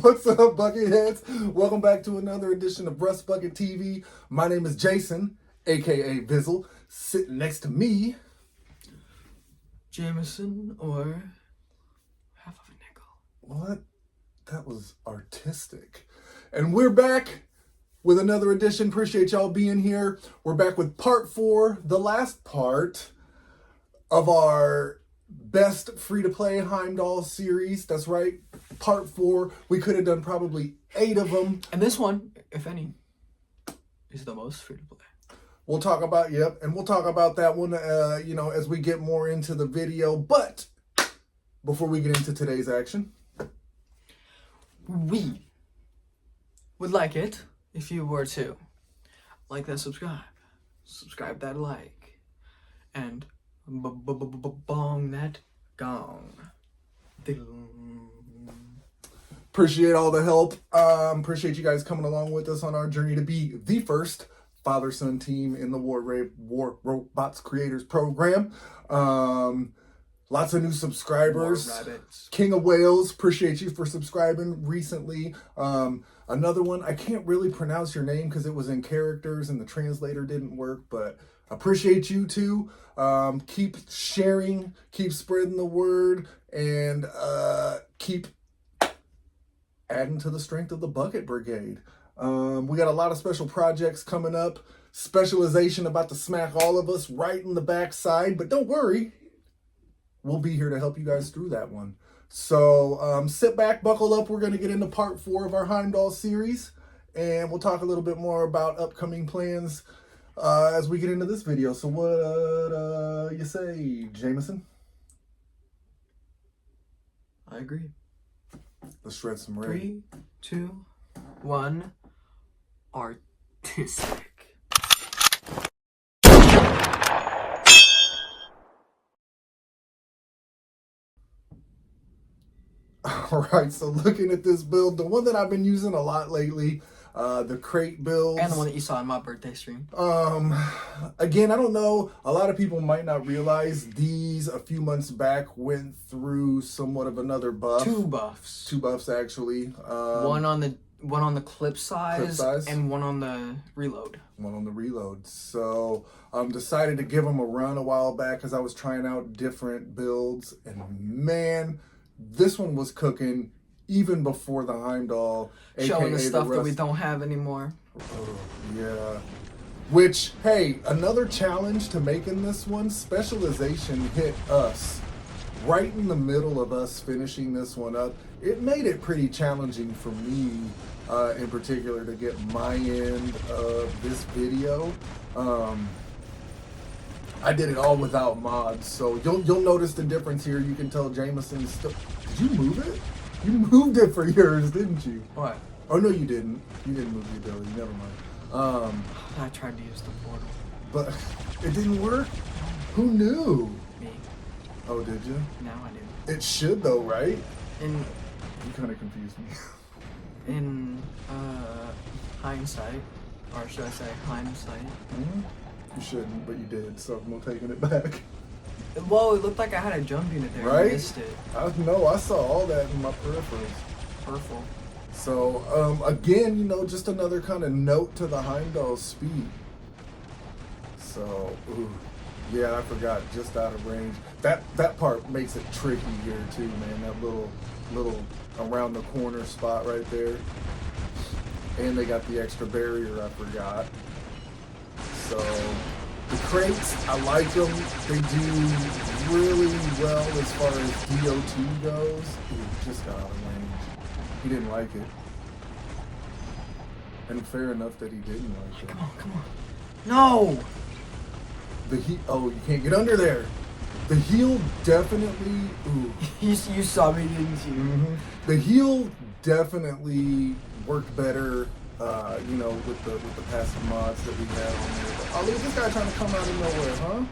What's up, Bucketheads? Welcome back to another edition of Rust Bucket TV. My name is Jason, aka Vizzle. Sitting next to me, Jameson, or half of a nickel. What? That was artistic. And we're back with another edition. Appreciate y'all being here. We're back with part 4, the last part of our best free-to-play Heimdall series. That's right, part 4. We could have done probably 8 of them. And this one, if any, is the most free-to-play. We'll talk about, and we'll talk about that one, as we get more into the video. But before we get into today's action, we would like it if you were to like that, subscribe that like, and bong that gong. Appreciate all the help. Appreciate you guys coming along with us on our journey to be the first father-son team in the War Robots Creators Program. Lots of new subscribers. King of Wales, appreciate you for subscribing recently. Another one, I can't really pronounce your name because it was in characters and the translator didn't work, but appreciate you too. Keep sharing, keep spreading the word, and keep adding to the strength of the Bucket Brigade. We got a lot of special projects coming up. Specialization about to smack all of us right in the backside, but don't worry. We'll be here to help you guys through that one. So sit back, buckle up. We're going to get into part 4 of our Heimdall series, and we'll talk a little bit more about upcoming plans as we get into this video. So what you say, Jameson? I agree. Let's shred some red. 3, 2, 1. Artistic. All right, so looking at this build, the one that I've been using a lot lately, the crate builds. And the one that you saw in my birthday stream. Again, I don't know. A lot of people might not realize these a few months back went through somewhat of another buff. 2 buffs. 2 buffs, actually. One on the clip size, and one on the reload. One on the reload. So decided to give them a run a while back because I was trying out different builds, and man, this one was cooking even before the Heimdall, showing the stuff Rust. that we don't have anymore. Oh, yeah. Which, hey, another challenge to making this one, specialization hit us right in the middle of us finishing this one up. It made it pretty challenging for me, in particular, to get my end of this video. I did it all without mods, so you'll notice the difference here. You can tell Jameson's still. Did you move it? You moved it for yours, didn't you? What? Oh no, you didn't. You didn't move the ability. Never mind. I tried to use the portal, But it didn't work. Who knew? Me. Oh, did you? Now I do. It should though, right? In You kind of confused me. in hindsight, or should I say hindsight? You shouldn't, but you did. So I'm taking it back. Well, it looked like I had a jump unit there. Right? I missed it. I saw all that in my peripherals. Purple. So again, just another kind of note to the Heimdall speed. So, yeah, I forgot, just out of range. That part makes it tricky here too, man. That little around the corner spot right there. And they got the extra barrier, I forgot. So the crates, I like them. They do really well as far as DOT goes. Ooh, just got out of range. He didn't like it. And fair enough that he didn't like it. Come on. No! Oh, you can't get under there. The heal definitely, ooh. You saw me, didn't you? Mm-hmm. The heal definitely worked better, with the passive mods that we have on there. Oh, look at this guy trying to come out of nowhere, huh?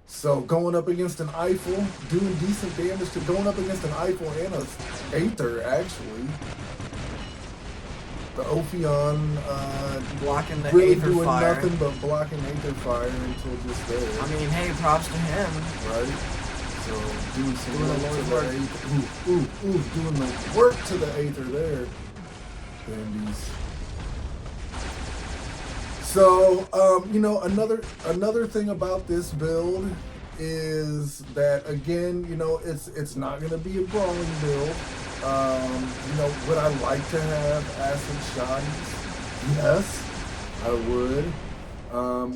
So going up against an Eiffel, doing decent damage to going up against an Eiffel and a Aether, actually. The Ophion blocking the really Aether doing fire. nothing but blocking Aether fire until just there. I mean, hey, props to him. Right? So doing some Doing work the to Lord's the work. eighth. Ooh, doing the work to the eighth there. Bandies. So, another thing about this build is that, again, it's not going to be a brawling build. Would I like to have acid shotties? Yes, I would.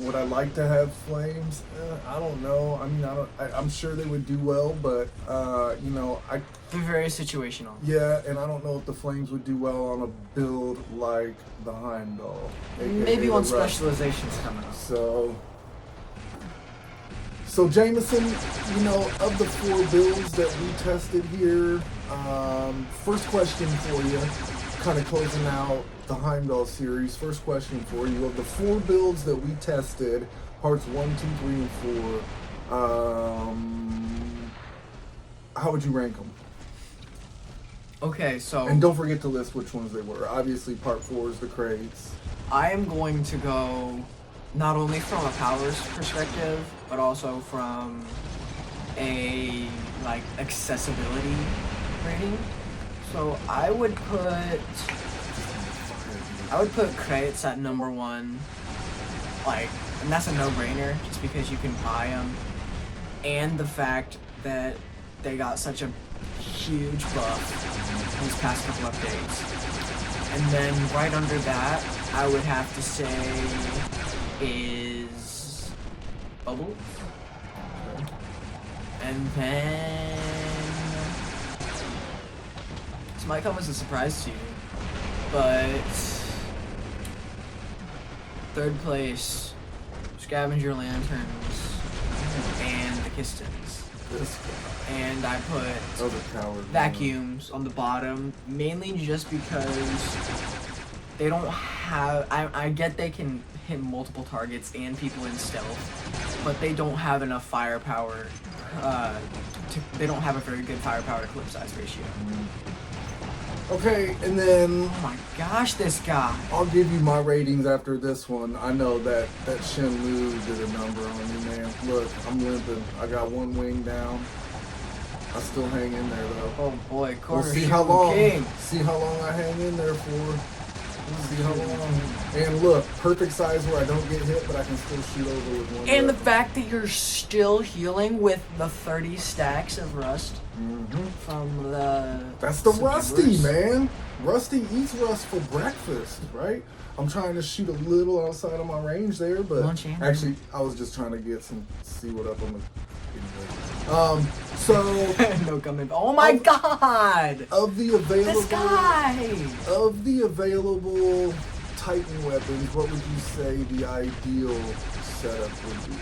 Would I like to have flames? I don't know. I mean, I'm sure they would do well, but They're very situational. yeah, and I don't know if the flames would do well on a build like the Heimdall. aka Maybe the when Rust. specializations come out. So Jameson, of the 4 builds that we tested here, first question for you, kind of closing out the Heimdall series. First question for you: of the 4 builds that we tested, parts 1, 2, 3, and 4, how would you rank them? Okay, so And don't forget to list which ones they were. Obviously, part 4 is the crates. I am going to go not only from a powers perspective, but also from a accessibility rating. So I would put crates at number 1, and that's a no-brainer just because you can buy them, and the fact that they got such a huge buff these past couple updates. And then right under that, I would have to say is Bubbles. And then this might come as a surprise to you, but third place, Scavenger Lanterns and the Kistons. This guy. And I put Oh, the coward. vacuums on the bottom, mainly just because they don't have. I get they can hit multiple targets and people in stealth, but they don't have enough firepower. They don't have a very good firepower to clip size ratio. Okay, and then Oh my gosh, this guy! I'll give you my ratings after this one. I know that Shin Lu did a number on me, man. Look, I'm limping. I got one wing down. I still hang in there though. Oh boy, corner We'll see shooting how long. king. See how long I hang in there for. See how long. And look, perfect size where I don't get hit, but I can still shoot over with one. And the weapon. fact that you're still healing with the 30 stacks of rust from the. That's the Rusty, Subverse. man. Rusty eats rust for breakfast, right? I'm trying to shoot a little outside of my range there, but Lunch and actually, I was just trying to see what up on the. So No coming. Oh my god! of the available This guy! of the available Titan weapons, what would you say the ideal setup would be?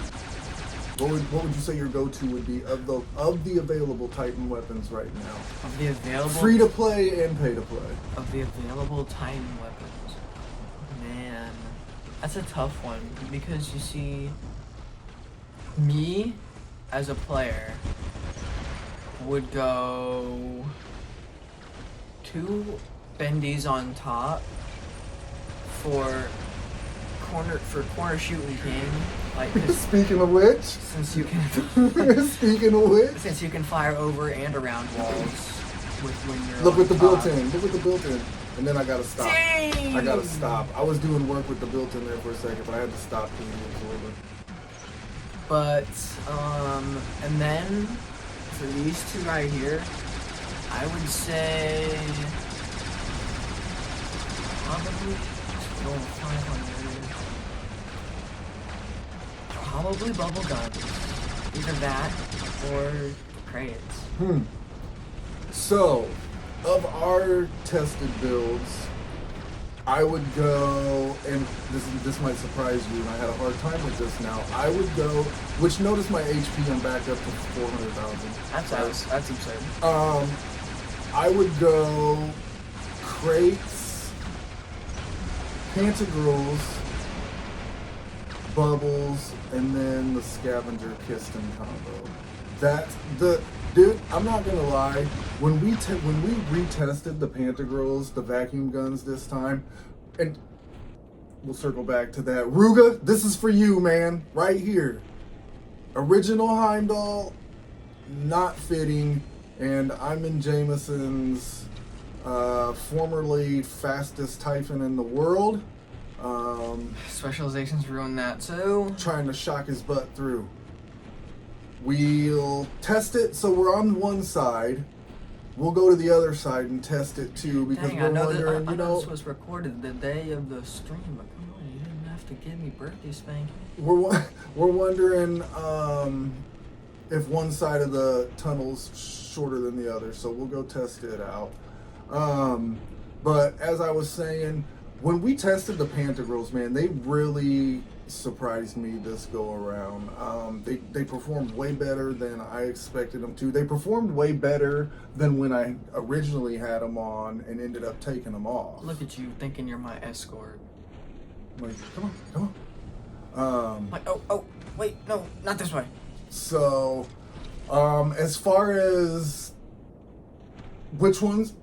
What would you say your go-to would be of the available Titan weapons right now? Of the available. Free to play and pay to play. Of the available Titan weapons. Man. That's a tough one. Because you see. Me, as a player, would go 2 bendies on top for corner shooting king. Like, 'cause Speaking of which, since you can speaking of which, since you can fire over and around walls with when you're look on with the top. built-in. Look with the built-in. And then I gotta stop. Dang! I gotta stop. I was doing work with the built-in there for a second, but I had to stop doing the absorber. But and then for these 2 right here, I would say probably go 500. Probably bubble guns. Either that or crates. So, of our tested builds, I would go, and this might surprise you, and I had a hard time with this now. I would go, which notice my HP, I'm back up to 400,000. That's absurd. I would go crates, Pantagruels, bubbles, and then the scavenger piston combo. That's the dude. I'm not gonna lie. When we retested the Pantagruels, the vacuum guns this time, and we'll circle back to that. Ruga, this is for you, man. Right here. Original Heimdall. not fitting, and I'm in Jameson's formerly fastest Typhon in the world. Specializations ruin that too. Trying to shock his butt through. We'll test it, so we're on one side. We'll go to the other side and test it too, because Dang, we're I know wondering, I know this was recorded the day of the stream, but come on, you didn't have to give me birthday spanking. we're wondering if one side of the tunnel's shorter than the other, so we'll go test it out. But as I was saying, when we tested the Pantagruels, man, they really surprised me this go around. They performed way better than I expected them to. They performed way better than when I originally had them on and ended up taking them off. Look at you thinking you're my escort. Like, come on. Like, oh, wait, no, not this way. So, as far as which ones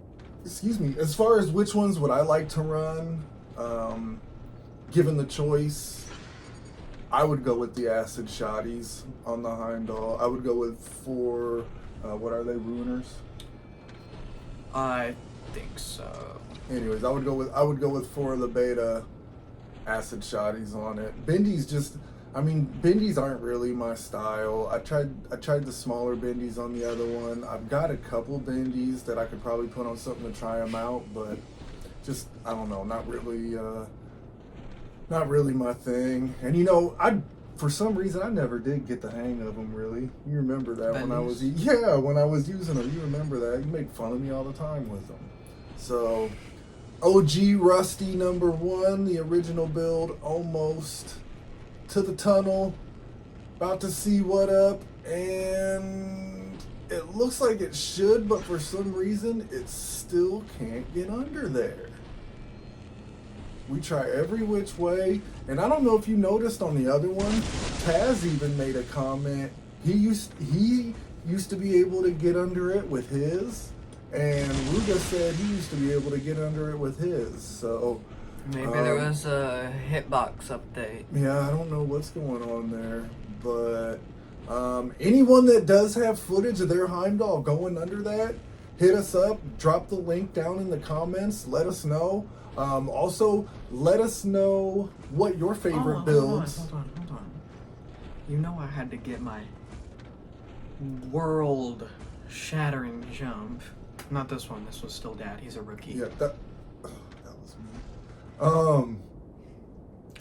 would I like to run, given the choice, I would go with the acid shotties on the Heimdall. I would go with four, what are they, Ruiners? I think so. Anyways, I would go with four of the beta acid shotties on it. Bendies aren't really my style. I tried the smaller bendies on the other one. I've got a couple bendies that I could probably put on something to try them out, but just, I don't know, not really my thing. And for some reason, I never did get the hang of them, really. You remember that when I was using them. You remember that. You make fun of me all the time with them. So, OG Rusty #1, the original build, almost to the tunnel, about to see what up, and it looks like it should, but for some reason, it still can't get under there. We try every which way, and I don't know if you noticed on the other one, Taz even made a comment. He used to be able to get under it with his, and Ruga said he used to be able to get under it with his. So maybe there was a hitbox update. Yeah, I don't know what's going on there, but anyone that does have footage of their Heimdall going under that, hit us up, drop the link down in the comments, let us know. Also, let us know what your favorite builds. Hold on. You know I had to get my world-shattering jump. Not this one. This was still Dad. He's a rookie. Yeah, that was me.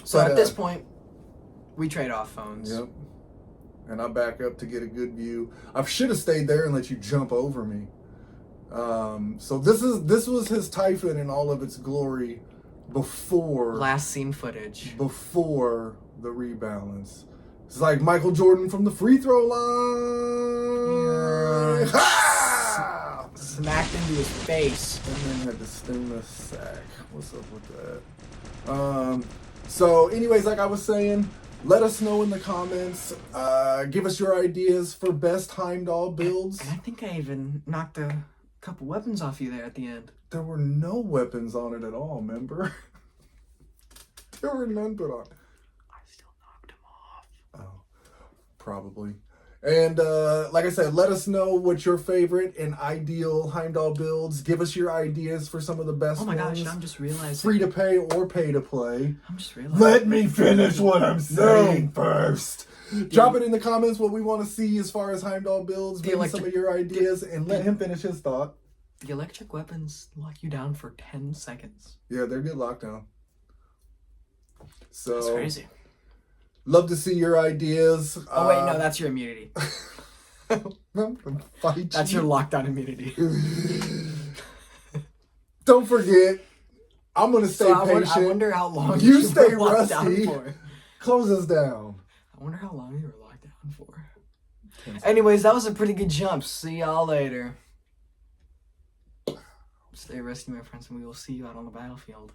So at this point, we trade off phones. Yep. And I back up to get a good view. I should have stayed there and let you jump over me. So this was his Typhon in all of its glory before last scene footage. Before the rebalance. It's like Michael Jordan from the free throw line. Yeah. Smacked into his face. And then had to sting the sack. What's up with that? So anyways, like I was saying, let us know in the comments. Give us your ideas for best Heimdall builds. And I think I even knocked a couple weapons off you there at the end. There were no weapons on it at all, remember? There were none put on. I still knocked him off. Oh, probably. And like I said, let us know what your favorite and ideal Heimdall builds. Give us your ideas for some of the best ones. Oh my gosh, I'm just realizing. Free to pay or pay to play. I'm just realizing. Let me finish what I'm saying first. Drop it in the comments what we want to see as far as Heimdall builds. Maybe some of your ideas, and let him finish his thought. The electric weapons lock you down for 10 seconds. Yeah, they're good lockdown. So that's crazy. Love to see your ideas. Oh wait, no, that's your immunity. That's your lockdown immunity. Don't forget, I'm gonna stay patient. I wonder how long you stay were locked down rusty. for. Close us down. I wonder how long you were locked down for. Anyways, that was a pretty good jump. See y'all later. Stay rusty, my friends, and we will see you out on the battlefield.